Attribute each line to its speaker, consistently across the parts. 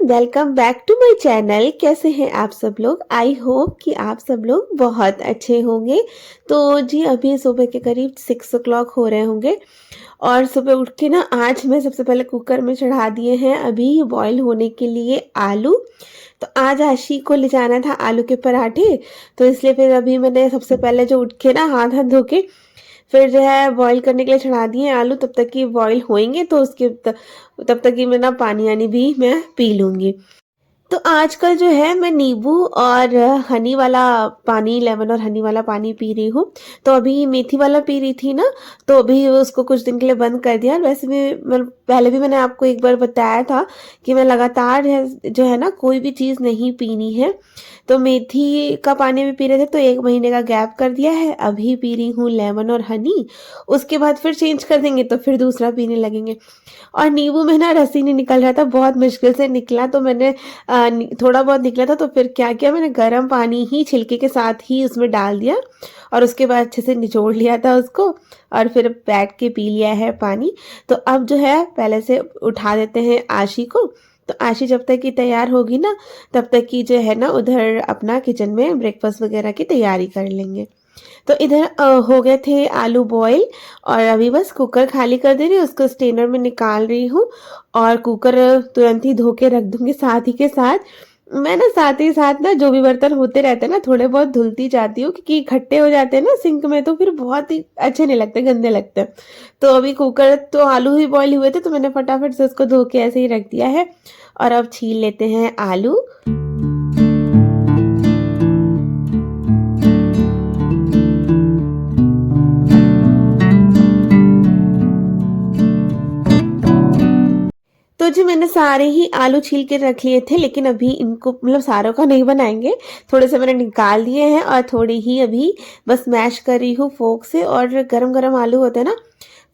Speaker 1: Welcome back to my channel. कैसे हैं आप सब लोग? आई होप कि आप सब लोग बहुत अच्छे होंगे। तो जी अभी सुबह के करीब 6 o'clock हो रहे होंगे और सुबह उठ के ना आज मैं सबसे पहले कुकर में चढ़ा दिए हैं अभी बॉईल होने के लिए आलू। तो आज आशी को ले जाना था आलू के पराठे, तो इसलिए फिर अभी मैंने सबसे पहले जो उठ के ना हाथ हाथ धो के फिर जो है बॉईल करने के लिए चढ़ा दिए आलू। तब तक कि बॉईल होएंगे तो तब तक कि मैं ना पानी आनी भी मैं पी लूंगी। तो आजकल जो है मैं नींबू और हनी वाला पानी, लेमन और हनी वाला पानी पी रही हूँ। तो अभी मेथी वाला पी रही थी ना, तो अभी उसको कुछ दिन के लिए बंद कर दिया। वैसे भी पहले भी मैंने आपको एक बार बताया था कि मैं लगातार जो है ना कोई भी चीज़ नहीं पीनी है। तो मेथी का पानी भी पी रहे थे तो 1 महीने का गैप कर दिया है। अभी पी रही हूँ लेमन और हनी, उसके बाद फिर चेंज कर देंगे तो फिर दूसरा पीने लगेंगे। और नींबू में ना रस ही नहीं निकल रहा था, बहुत मुश्किल से निकला। तो मैंने थोड़ा बहुत निकला था तो फिर क्या किया, मैंने गर्म पानी ही छिलके के साथ ही उसमें डाल दिया और उसके बाद अच्छे से निचोड़ लिया था उसको और फिर बैठ के पी लिया है पानी। तो अब जो है पहले से उठा देते हैं आशी को। तो आशी जब तक की तैयार होगी ना तब तक की जो है ना उधर अपना किचन में ब्रेकफास्ट वगैरह की तैयारी कर लेंगे। तो इधर हो गए थे आलू बॉईल और अभी बस कुकर खाली कर दे रही हूँ, उसको स्टेनर में निकाल रही हूँ और कुकर तुरंत ही धो के रख दूंगी साथ ही के साथ। मैं ना साथ ही साथ ना जो भी बर्तन होते रहते हैं ना थोड़े बहुत धुलती जाती हूँ, क्योंकि इकट्ठे हो जाते हैं ना सिंक में तो फिर बहुत ही अच्छे नहीं लगते, गंदे लगते हैं। तो अभी कुकर तो आलू ही बॉईल हुए थे तो मैंने फटाफट से उसको धो के ऐसे ही रख दिया है और अब छील लेते हैं आलू। तो जी मैंने सारे ही आलू छील के रख लिए थे, लेकिन अभी इनको मतलब सारों का नहीं बनाएंगे, थोड़े से मैंने निकाल दिए हैं और थोड़ी ही अभी बस मैश कर रही हूँ फोक से। और गरम गरम आलू होते हैं ना,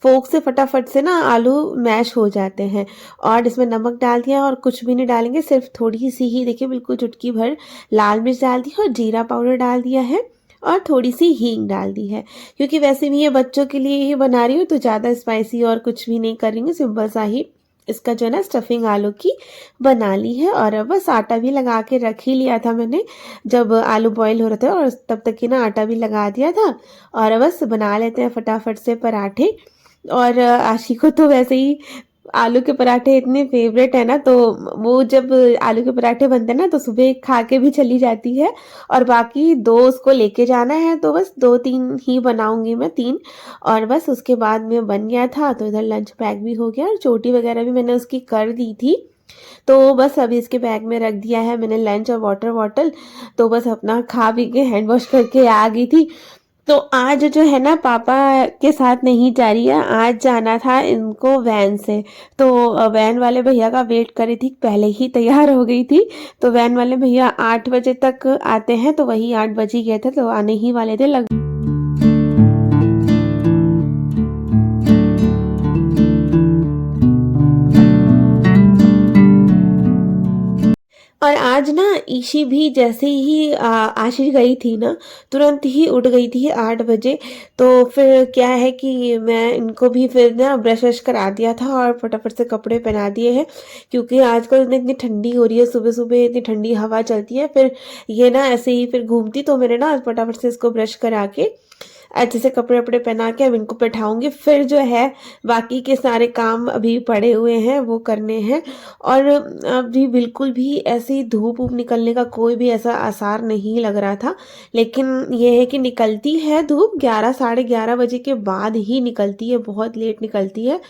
Speaker 1: फोक से फटाफट से ना आलू मैश हो जाते हैं। और इसमें नमक डाल दिया और कुछ भी नहीं डालेंगे, सिर्फ थोड़ी सी ही, देखिए बिल्कुल चुटकी भर लाल मिर्च डाल दी और जीरा पाउडर डाल दिया है और थोड़ी सी हींग डाल दी है। क्योंकि वैसे भी ये बच्चों के लिए ही बना रही हूँ तो ज़्यादा स्पाइसी और कुछ भी नहीं कर रही हूँ, सिंपल सा ही इसका जो है ना स्टफिंग आलू की बना ली है। और अब बस आटा भी लगा के रख ही लिया था मैंने जब आलू बॉईल हो रहे थे, और तब तक की ना आटा भी लगा दिया था। और बस बना लेते हैं फटाफट से पराठे। और आशी को तो वैसे ही आलू के पराठे इतने फेवरेट है ना, तो वो जब आलू के पराठे बनते हैं ना तो सुबह खा के भी चली जाती है और बाकी 2 उसको लेके जाना है। तो बस 2-3 ही बनाऊंगी मैं, 3। और बस उसके बाद में बन गया था तो इधर लंच पैक भी हो गया और चोटी वगैरह भी मैंने उसकी कर दी थी। तो बस अभी इसके बैग में रख दिया है मैंने लंच और वाटर बॉटल। तो बस अपना खा पी के हैंड वॉश करके आ गई थी। तो आज जो है ना पापा के साथ नहीं जा रही है, आज जाना था इनको वैन से। तो वैन वाले भैया का वेट कर रही थी, पहले ही तैयार हो गई थी। तो वैन वाले भैया 8 बजे तक आते हैं, तो वही 8 बज ही गए थे तो आने ही वाले थे लग। और आज ना ईशी भी जैसे ही आशीष गई थी ना तुरंत ही उठ गई थी 8 बजे। तो फिर क्या है कि मैं इनको भी फिर ना ब्रश व्रश करा दिया था और फटाफट से कपड़े पहना दिए हैं, क्योंकि आजकल इतनी ठंडी हो रही है, सुबह सुबह इतनी ठंडी हवा चलती है, फिर ये ना ऐसे ही फिर घूमती। तो मैंने ना फटाफट से इसको ब्रश करा के अच्छे से कपड़े वपड़े पहना के अब इनको बैठाऊंगी। फिर जो है बाकी के सारे काम अभी पड़े हुए हैं वो करने हैं। और अभी बिल्कुल भी ऐसी धूप वूप निकलने का कोई भी ऐसा आसार नहीं लग रहा था, लेकिन ये है कि निकलती है धूप 11-11:30 बजे के बाद ही निकलती है, बहुत लेट निकलती है।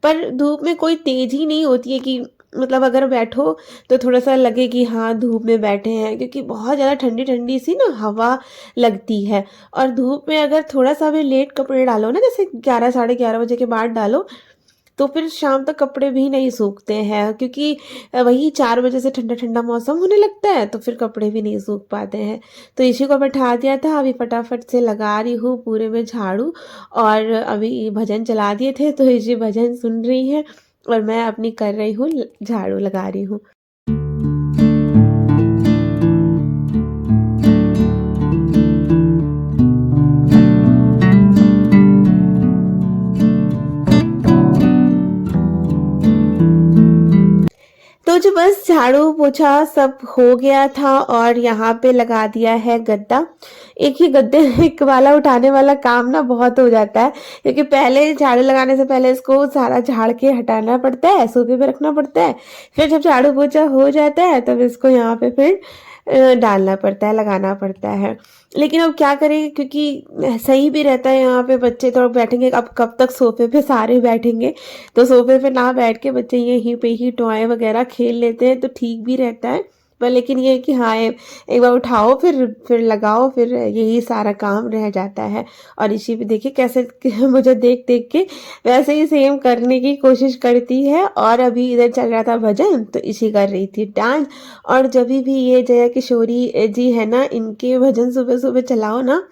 Speaker 1: पर धूप में कोई तेज ही नहीं होती है कि मतलब अगर बैठो तो थोड़ा सा लगे कि हाँ धूप में बैठे हैं, क्योंकि बहुत ज़्यादा ठंडी ठंडी सी ना हवा लगती है। और धूप में अगर थोड़ा सा भी लेट कपड़े डालो ना, जैसे 11-11:30 बजे के बाद डालो, तो फिर शाम तक कपड़े भी नहीं सूखते हैं, क्योंकि वही 4 बजे से ठंडा ठंडा मौसम होने लगता है तो फिर कपड़े भी नहीं सूख पाते हैं। तो इसी को बैठा दिया था, अभी फटाफट से लगा रही हूँ पूरे में झाड़ू। और अभी भजन चला दिए थे तो इसी भजन सुन रही है और मैं अपनी कर रही हूँ झाड़ू लगा रही हूँ। तो तो जो बस झाड़ू पोछा सब हो गया था और यहाँ पे लगा दिया है गद्दा। एक ही गद्दे एक वाला उठाने वाला काम ना बहुत हो जाता है, क्योंकि पहले झाड़ू लगाने से पहले इसको सारा झाड़ के हटाना पड़ता है, सोफे पे रखना पड़ता है। फिर जब झाड़ू पोछा हो जाता है तब इसको यहाँ पे फिर डालना पड़ता है, लगाना पड़ता है। लेकिन अब क्या करें, क्योंकि सही भी रहता है, यहाँ पे बच्चे तो बैठेंगे, अब कब तक सोफे पे सारे बैठेंगे। तो सोफे पे ना बैठ के बच्चे यहीं पे ही टॉय वगैरह खेल लेते हैं तो ठीक भी रहता है। पर लेकिन ये है कि हाँ, एक बार उठाओ फिर लगाओ, फिर यही सारा काम रह जाता है। और इसी पे देखिए कैसे मुझे देख देख के वैसे ही सेम करने की कोशिश करती है। और अभी इधर चल रहा था भजन, तो इसी कर रही थी डांस। और जब भी ये जया किशोरी जी है ना, इनके भजन सुबह सुबह चलाओ ना,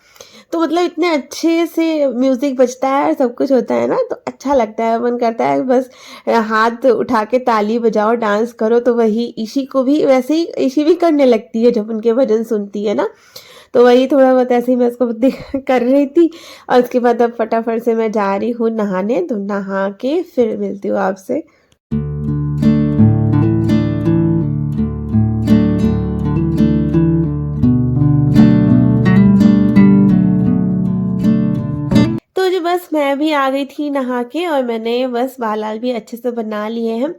Speaker 1: तो मतलब इतने अच्छे से म्यूजिक बजता है और सब कुछ होता है ना, तो अच्छा लगता है, मन करता है बस हाथ उठा के ताली बजाओ, डांस करो। तो वही ईशी को भी वैसे ही ईशी भी करने लगती है जब उनके भजन सुनती है ना। तो वही थोड़ा बहुत ऐसे ही मैं उसको कर रही थी। और उसके बाद अब फटाफट से मैं जा रही हूँ नहाने, तो नहा के फिर मिलती हूँ आपसे। तो जो बस मैं भी आ गई थी नहा के, और मैंने बस बाल भी अच्छे से बना लिए हैं।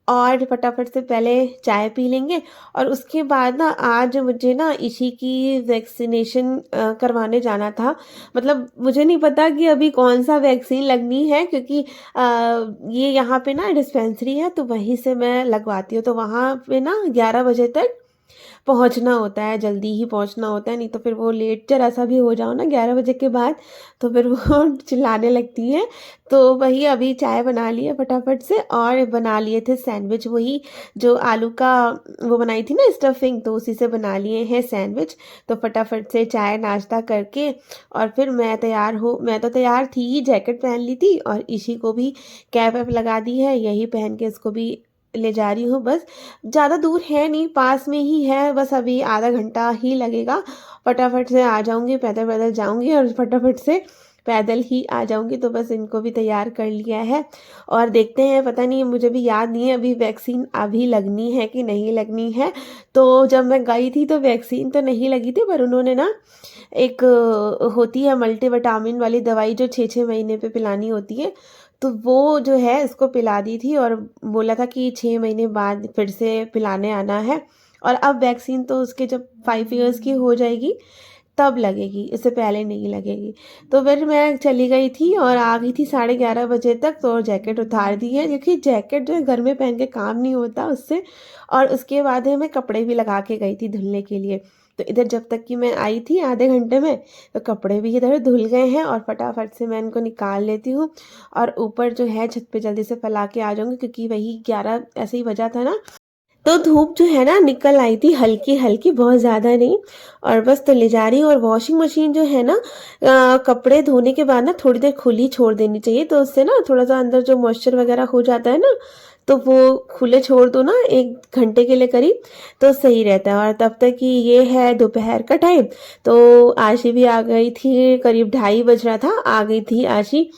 Speaker 1: और फटाफट से पहले चाय पी लेंगे, और उसके बाद ना आज मुझे ना इसी की वैक्सीनेशन करवाने जाना था। मतलब मुझे नहीं पता कि अभी कौन सा वैक्सीन लगनी है, क्योंकि ये यहाँ पे ना डिस्पेंसरी है, तो वहीं से मैं लगवाती हूँ। तो वहाँ पे ना 11 बजे तक पहुँचना होता है, जल्दी ही पहुँचना होता है, नहीं तो फिर वो लेट जरा सा भी हो जाओ ना 11 बजे के बाद, तो फिर वो चिल्लाने लगती हैं। तो वही अभी चाय बना ली है फटाफट से, और बना लिए थे सैंडविच, वही जो आलू का वो बनाई थी ना स्टफिंग, तो उसी से बना लिए हैं सैंडविच। तो फटाफट से चाय नाश्ता करके और फिर मैं तो तैयार थी ही, जैकेट पहन ली थी, और इसी को भी कैप वैप लगा दी है, यही पहन के इसको भी ले जा रही हूँ। बस ज़्यादा दूर है नहीं, पास में ही है, बस अभी आधा घंटा ही लगेगा। फटाफट से आ जाऊँगी, पैदल पैदल जाऊँगी और फटाफट से पैदल ही आ जाऊँगी। तो बस इनको भी तैयार कर लिया है, और देखते हैं, पता नहीं, मुझे भी याद नहीं है अभी वैक्सीन अभी लगनी है कि नहीं लगनी है। तो जब मैं गई थी तो वैक्सीन तो नहीं लगी थी, पर उन्होंने ना एक होती है मल्टीविटामिन वाली दवाई जो 6-6 महीने पे पिलानी होती है, तो वो जो है इसको पिला दी थी, और बोला था कि 6 महीने बाद फिर से पिलाने आना है। और अब वैक्सीन तो उसके जब 5 इयर्स की हो जाएगी तब लगेगी, इससे पहले नहीं लगेगी। तो फिर मैं चली गई थी और आ गई थी 11:30 बजे तक, तो जैकेट उतार दी है, क्योंकि जैकेट जो है घर में पहन के काम नहीं होता उससे। और उसके बाद है मैं कपड़े भी लगा के गई थी धुलने के लिए। तो इधर जब तक कि मैं आई थी आधे घंटे में, तो कपड़े भी इधर धुल गए हैं, और फटाफट से मैं इनको निकाल लेती हूँ। और ऊपर जो है छत पे जल्दी से फैला के आ जाऊँगी, क्योंकि वही 11 ऐसे ही बजा था ना, तो धूप जो है ना निकल आई थी हल्की हल्की, बहुत ज़्यादा नहीं। और बस तो ले जा रही हूँ। और वॉशिंग मशीन जो है ना, कपड़े धोने के बाद ना थोड़ी देर खुली छोड़ देनी चाहिए, तो उससे ना थोड़ा सा अंदर जो मॉइस्चर वगैरह हो जाता है ना, तो वो खुले छोड़ दो ना 1 घंटे के लिए करीब, तो सही रहता है। और तब तक कि ये है दोपहर का टाइम, तो आशी भी आ गई थी, करीब 2:30 बज रहा था, आ गई थी आशी।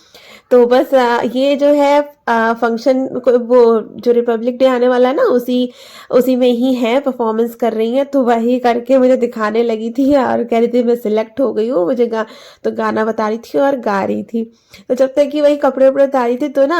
Speaker 1: तो बस ये जो है फंक्शन, वो जो रिपब्लिक डे आने वाला है ना, उसी उसी में ही है, परफॉर्मेंस कर रही है, तो वही करके मुझे दिखाने लगी थी, और कह रही थी मैं सिलेक्ट हो गई हूँ, मुझे तो गाना बता रही थी और गा रही थी। तो जब तक कि वही कपड़े उपड़े उतारी थी, तो ना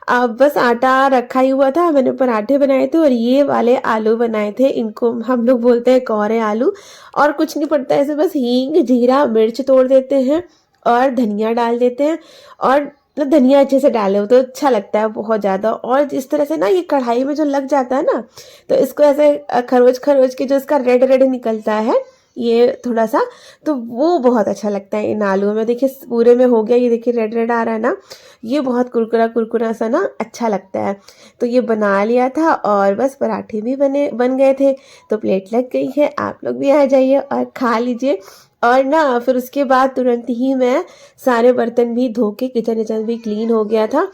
Speaker 1: अब बस आटा रखा ही हुआ था, मैंने पराठे बनाए थे, और ये वाले आलू बनाए थे, इनको हम लोग बोलते हैं कौरे आलू। और कुछ नहीं पड़ता, ऐसे बस हींग जीरा मिर्च तोड़ देते हैं और धनिया डाल देते हैं, और धनिया अच्छे से डाले हो तो अच्छा लगता है बहुत ज़्यादा। और इस तरह से ना ये कढ़ाई में जो लग जाता है ना, तो इसको ऐसे खरोच खरोच के जो इसका रेड रेड निकलता है ये थोड़ा सा, तो वो बहुत अच्छा लगता है इन आलूओं में। देखिए पूरे में हो गया, ये देखिए रेड रेड आ रहा है ना, ये बहुत कुरकुरा कुरकुरा सा ना अच्छा लगता है। तो ये बना लिया था, और बस पराठे भी बन गए थे, तो प्लेट लग गई है, आप लोग भी आ जाइए और खा लीजिए। और ना फिर उसके बाद तुरंत ही मैं सारे बर्तन भी धो के, किचन विचन भी क्लीन हो गया था,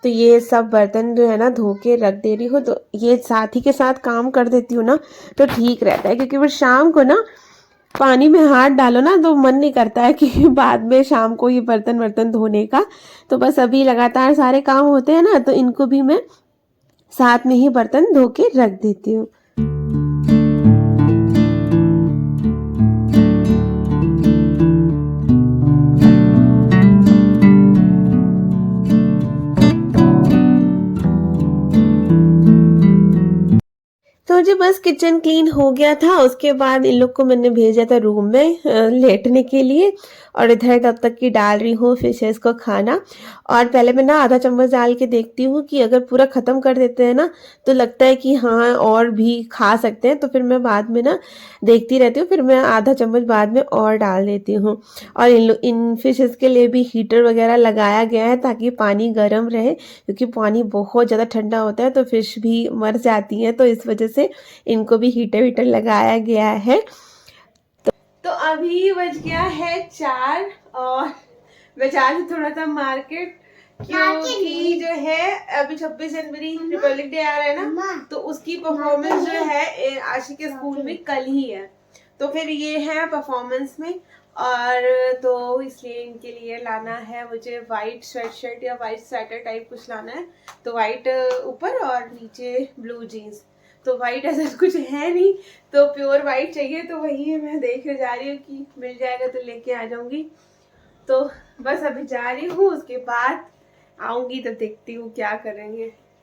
Speaker 1: तो ये सब बर्तन जो है ना धो के रख दे रही हूँ। तो ये साथ ही के साथ काम कर देती हूँ ना, तो ठीक रहता है, क्योंकि फिर शाम को ना पानी में हाथ डालो ना तो मन नहीं करता है कि बाद में शाम को ये बर्तन धोने का। तो बस अभी लगातार सारे काम होते हैं ना, तो इनको भी मैं साथ में ही बर्तन धो के रख देती हूँ। तो जी बस किचन क्लीन हो गया था, उसके बाद इन लोग को मैंने भेजा था रूम में लेटने के लिए, और इधर तब तक की डाल रही हूँ फिशेस को खाना। और पहले मैं ना आधा चम्मच डाल के देखती हूँ कि अगर पूरा ख़त्म कर देते हैं ना तो लगता है कि हाँ और भी खा सकते हैं, तो फिर मैं बाद में ना देखती रहती हूँ, फिर मैं आधा चम्मच बाद में और डाल देती हूँ। और इन फिशेस के लिए भी हीटर वगैरह लगाया गया है ताकि पानी गर्म रहे, क्योंकि पानी बहुत ज़्यादा ठंडा होता है तो फिश भी मर जाती हैं, तो इस वजह से इनको भी हीटर वीटर लगाया गया है। तो अभी बज गया है 4 और मैं जा रही थोड़ा सा मार्केट, क्योंकि जो है अभी 26 जनवरी रिपब्लिक डे आ रहा है ना, तो उसकी परफॉर्मेंस जो है आशी के स्कूल में कल ही है, तो फिर ये है परफॉर्मेंस में। और तो इसलिए इनके लिए लाना है मुझे वाइट स्वेटशर्ट या वाइट स्वेटर टाइप कुछ लाना है, तो वाइट ऊपर और नीचे ब्लू जीन्स। तो वाइट ऐसा कुछ है नहीं, तो प्योर वाइट चाहिए, तो वही मैं देख जा रही हूँ कि मिल जाएगा तो लेके आ जाऊंगी। तो बस अभी जा रही हूँ, उसके बाद आऊंगी तो देखती हूँ क्या करेंगे।